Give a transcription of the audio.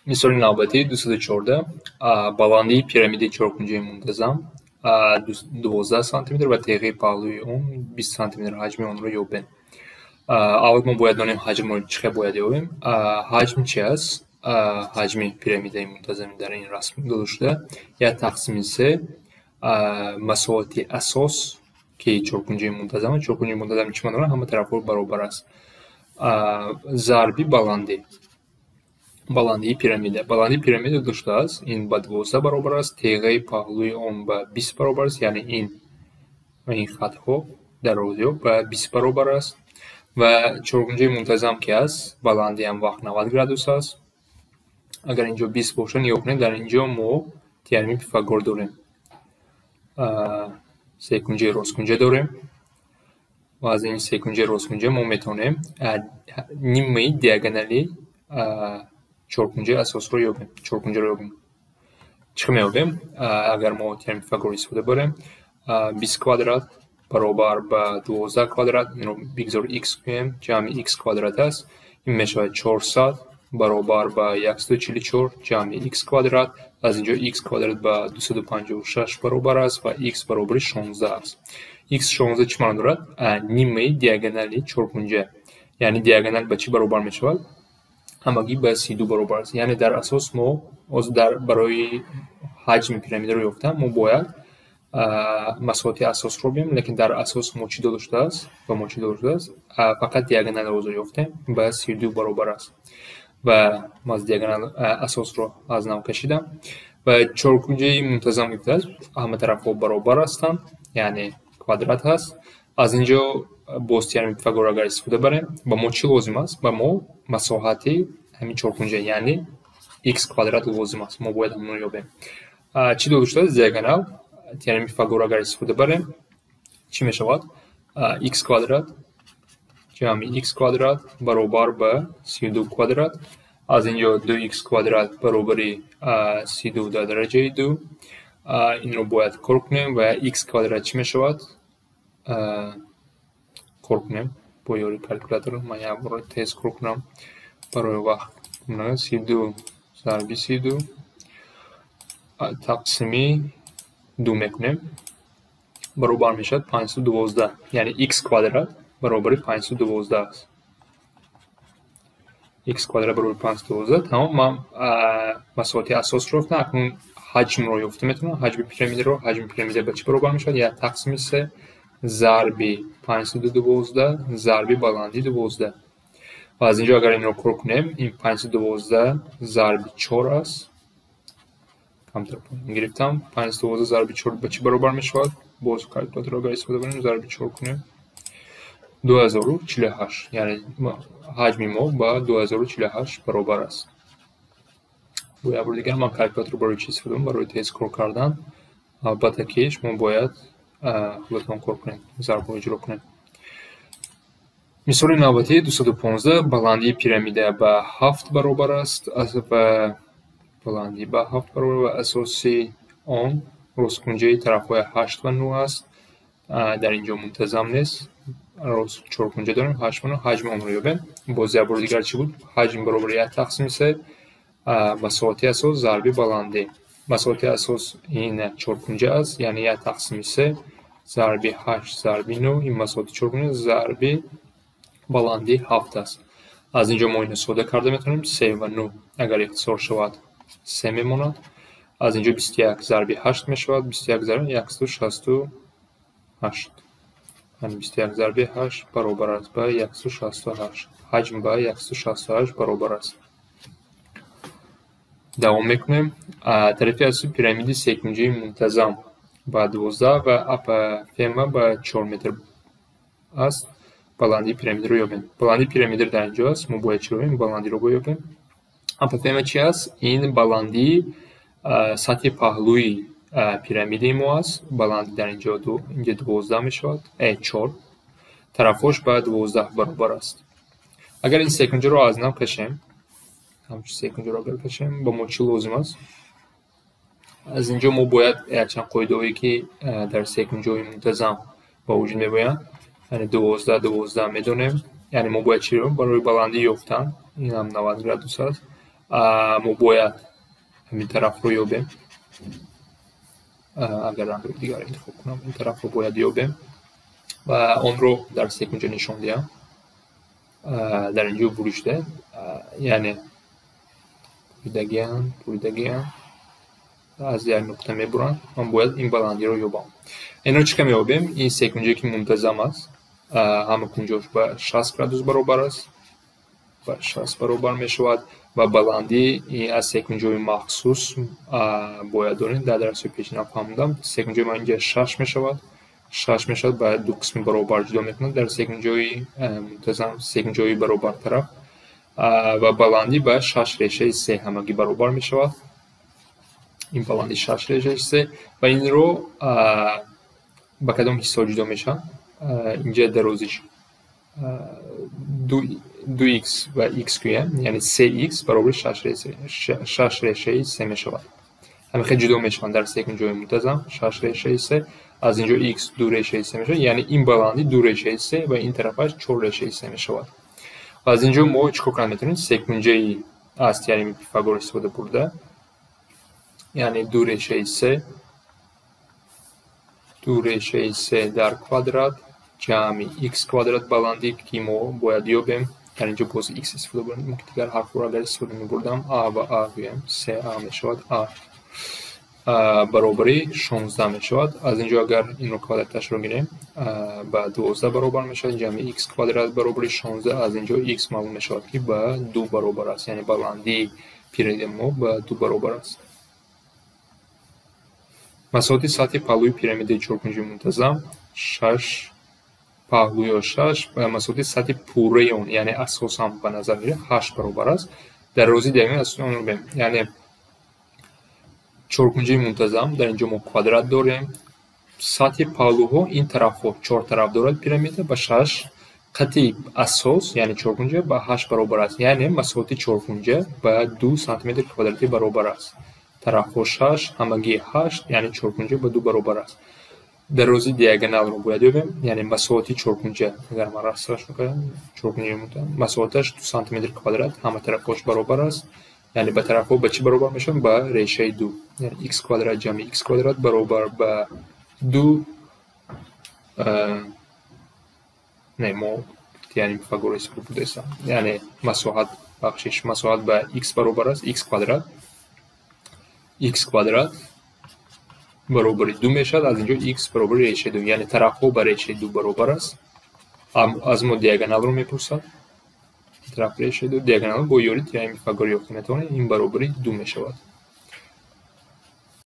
مثال نوبتی 214 بلندی پیرامید چهارگونجه منتظم 12 سانتی متر و تیغه پهلوی اون 20 سانتی متر حجم اون رو یابیم. اول ما باید بدانیم حجم رو چقدر باید یابیم. حجم چی است؟ حجم پیرامید منتظم در این رسم گذاشته یک تقسیم 3 مساحت اساس که چهارگونجه منتظم چی معنی همه طرف‌ها برابر است ضربی بلندی پیرامید داشته است این با 12 برابر است تیغه پهلوی اون با 20 برابر است یعنی این خط ها درازی با 20 برابر است و چهارگونجه منتظم که است بلندی هم وقت 90 گرادوس است. اگر اینجا 20 باشه نگاه کنید در اینجا ما تئورم پیثاگور داریم سه‌گونجه راستگونجه داریم و از این سه‌گونجه راستگونجه ما میتونیم نیمه دیاگونالی چهارگونجه اساس رو یابیم چه میابیم اگر ما تئورم پیثاگور استفاده بریم 20 کوادرات برابر با 12 کوادرات اینو بگذار x کنیم جمع x کوادرات است این میشه 400 برابر با 144 جمع x کوادرات از اینجا x کوادرات با 256 برابر است و x برابر 16 است x 16 چی معنی دارد نیمه دیاگونالی چهارگونجه یعنی دیاگونال به چی برابر میشود همگی به 32 برابر است یعنی در اساس ما برای حجم پیرامید رو یافتم ما باید مساحت اساس رو بیم لیکن در اساس ما چی داشته است فقط دیاگونال رو یافتیم به 32 برابر است و ما از دیاگونال اساس رو از نو کشیدم و چهارگونجه منتظم گفته است همه طرف‌ها برابر هستند یعنی کوادرات هست از اینجا باز تئورم پیثاگور اگر استفاده بریم با ما چی لازم است با ما مساحت همین چهارگونجه یعنی x کوادرات لازم است ما باید همون رو یابیم چی داشته است دیاگونال تئورم پیثاگور اگر استفاده بریم چی میشود x کوادرات جمع x کوادرات برابر با 32 کوادرات از اینجا 2x کوادرات برابر 32 در درجه 2 این رو باید کار کنیم و x کوادرات چی میشود کار کنیم با یاری کلکولاتور من یک بار تست کار کنم برای وقت 32 ضرب 32 تقسیم 2 میکنیم برابر میشد 512 یعنی x کوادرات برابر 512 است x کوادرات برابر 512 تمام من مساحت اساس رو یافتم اکنون حجم رو یافته میتونم حجم پیرامید به چی برابر میشد یا تقسیم 3 ضرب 512 ضرب بلندی 12 و از اینجا اگر این رو کار کنیم این 512 ضرب 4 است کمتر گرفتم 512 ضرب 4 به چی برابر میشود باز کلکولاتور اگر استفاده کنیم ضرب 4 کنیم 2048 یعنی حجم ما با 2048 برابر است و یک بار دیگر من کلکولاتور برای چی استفاده کنم برای تست کار کردن البته که شما باید خودتون کار کنید ضرب رو اجرا کنید مثال نوبتی 215 بلندی پیرامید با 7 برابر است و بلندی با 7 برابر و اساسی آن راستگونجه طرف‌های 8 و 9 است در اینجا منتظم نیست راست چهارگونجه داریم 8 و 9 حجم آن رو یابیم باز یک بار دیگر چی بود حجم برابر 1 تقسیم 3 مساحت اساس ضرب بلندی مساحت اساس این چهارگونجه است یعنی 1 تقسیم 3 ضرب 8 ضرب 9 این مساحت چهارگونجه ضرب بلندی 7 است از اینجا ما اینو ساده کرده میتونیم 3 و 9 اگر اختصار شود 3 میماند از اینجا 21 ضرب 8 میشود 21 ضرب 168 یعنی 21 ضرب 8 برابر است با 168 حجم با 168 برابر است دوام میکنیم طرف اصلی پیرامید سه‌گونجه منتظم با 12 و اپافما با 4 متر است بلندی پیرامید رو یابیم بلندی پیرامید در اینجا است ما باید چی یابیم بلندی رو یابیم اپافما چی است این بلندی سطح پهلوی پیرامید ما است بلندی در اینجا 12 میشود 4 طرفش با 12 برابر است اگر این سه‌گونجه رو از نو کشیم همچون سه‌گونجه رو بکشیم با ما چی لازم است از اینجا ما باید چند قاعده‌ای که در سه‌گونجه منتظم با وجود می‌آیند یعنی 12 میدونیم یعنی ما باید چی رو برای بلندی یافتن این هم 90 گرادوس است ما باید همین طرف رو یابیم. اگر رنگ دیگر انتخاب کنم این طرف رو باید یابیم و آن رو در سکونجه نشان دهم. در اینجا بریده، یعنی بریدگیان از یک نقطه میبرن. من باید این بلندی رو یابم. این رو چکه میابیم؟ این سکونجه که منتظم است، همه کنجاش به 60 گرادوس برابر است، به 60 برابر می شود و بلندی این از سکونجه مخصوص باید داریم. در درس پیش نفهمیدم سکونجه من اینجا 6 می شود، 6 می شود باید دو قسم برابر جدا میکنم در سکونجه منتظم، سکونجه برابر طرف و بلندی به 6.3 همگی برابر می شود. این بلندی 6.3 و این رو با کدام حصه جدا میشه؟ اینجا درازیش 2x و x یعنی 3x برابر 6.3 می شود. همه خیلی جدا میشن در سکونجه منتظم 6.3. از اینجا x 2.3 می شود، یعنی این بلندی 2.3 و این طرفش 4.3 می شود. و از اینجا ما چیکار کنیم؟ میتونیم سکونجه از تئورم پیثاگور استفاده برده، یعنی 2.3 در کوادرات جمع x کوادرات بلندی که ما باید یابیم. در اینجا باز x استفاده بردیم، ممکن دیگر حرف رو اگر استفاده می‌بردم a و a گویم 3a می شود، a برابری 16 می شود. از اینجا اگر این رو کوادراتش رو گیریم با 12 برابر می شود، جمع x کوادرات برابری 16. از اینجا x معلوم می شود که با 2 برابر است، یعنی بلندی پیرامید ما با 2 برابر است. مساحت سطح پهلوی پیرامید چهارکنجه منتظم 6 پهلوی 6 و مساحت سطح پوره اون یعنی اساس هم به نظر میره 8 برابر است. در روزی دیگه از اون رو ببین، یعنی چهارکنجه منتظم در اینجا ما کوادرات داریم، سطح پهلوها این طرف ها 4 طرف دارد پیرامید با 6 قطع اساس یعنی چهارکنجه با 8 برابر است، یعنی مساحت چهارکنجه با 2 سانتی متر کوادراتی برابر است. طرف 6 همگی 8 یعنی چهارکنجه با 2 برابر است. در روزی دیاگونال رو باید یابیم، یعنی مساحت چهارکنجه اگر ما راستش میکنم چهارکنجه مساحتش 2 سانتی متر کوادرات همه طرفش برابر است، یعنی به طرفها به چی برابر میشن؟ با ریشه 2، یعنی x کوادرات جمع x کوادرات برابر با 2 نه ما یعنی پیثاگور استفاده بوده است، یعنی مساحت بخشش مساحت با x برابر است x کوادرات برابر 2 میشد. از اینجا x برابر ریشه 2 یعنی طرفها با ریشه 2 برابر است. از ما دیاگونال رو میپرسد، طرف ریشه 2 دیاگونال با یاری تئورم پیثاگور یافت میتونه این برابر 2 میشود.